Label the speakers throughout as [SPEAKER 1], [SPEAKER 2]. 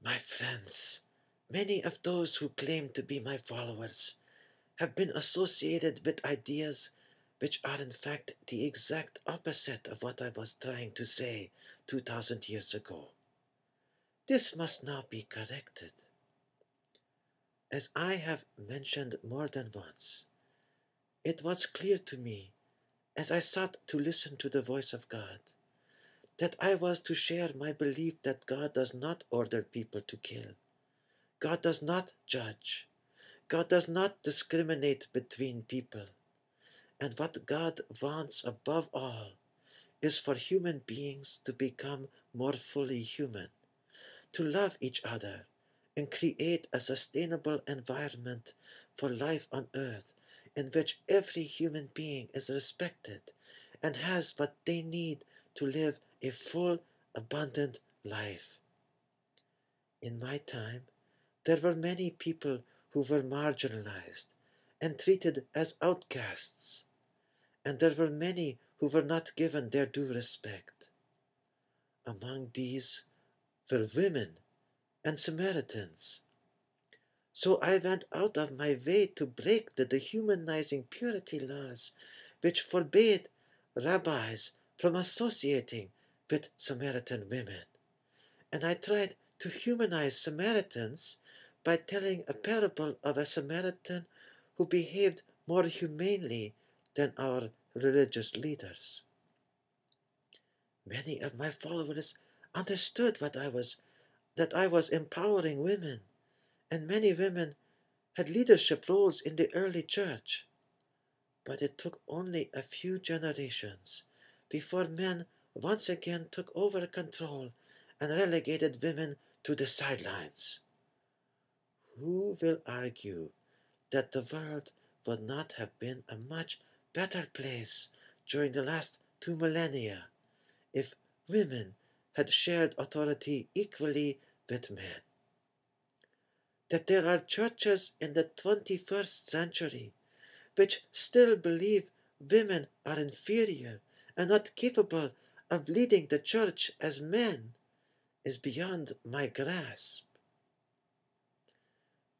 [SPEAKER 1] My friends, many of those who claim to be my followers have been associated with ideas which are in fact the exact opposite of what I was trying to say 2000 years ago. This must now be corrected. As I have mentioned more than once, it was clear to me as I sought to listen to the voice of God that I was to share my belief that God does not order people to kill. God does not judge. God does not discriminate between people. And what God wants above all is for human beings to become more fully human, to love each other, and create a sustainable environment for life on earth in which every human being is respected and has what they need to live a full, abundant life. In my time, there were many people who were marginalized and treated as outcasts, and there were many who were not given their due respect. Among these were women and Samaritans. So I went out of my way to break the dehumanizing purity laws which forbade rabbis from associating with Samaritan women. And I tried to humanize Samaritans by telling a parable of a Samaritan who behaved more humanely than our religious leaders. Many of my followers understood that I was empowering women, and many women had leadership roles in the early church. But it took only a few generations before men once again took over control and relegated women to the sidelines. Who will argue that the world would not have been a much better place during the last 2 millennia if women had shared authority equally with men? That there are churches in the 21st century which still believe women are inferior and not capable of leading the church as men is beyond my grasp.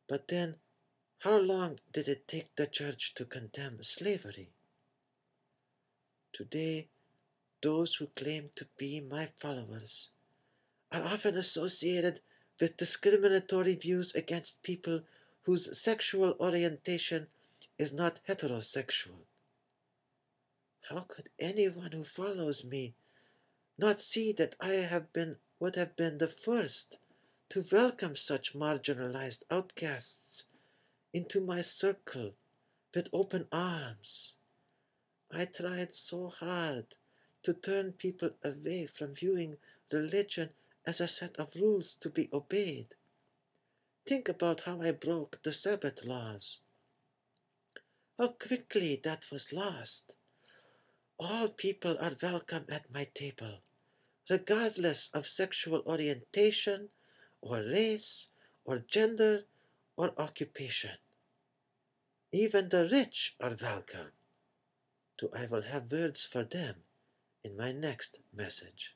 [SPEAKER 1] But then, how long did it take the church to condemn slavery? Today, those who claim to be my followers are often associated with discriminatory views against people whose sexual orientation is not heterosexual. How could anyone who follows me not see that would have been the first to welcome such marginalized outcasts into my circle with open arms? I tried so hard to turn people away from viewing religion as a set of rules to be obeyed. Think about how I broke the Sabbath laws. How quickly that was lost. All people are welcome at my table, regardless of sexual orientation, or race, or gender, or occupation. Even the rich are welcome. I will have words for them in my next message.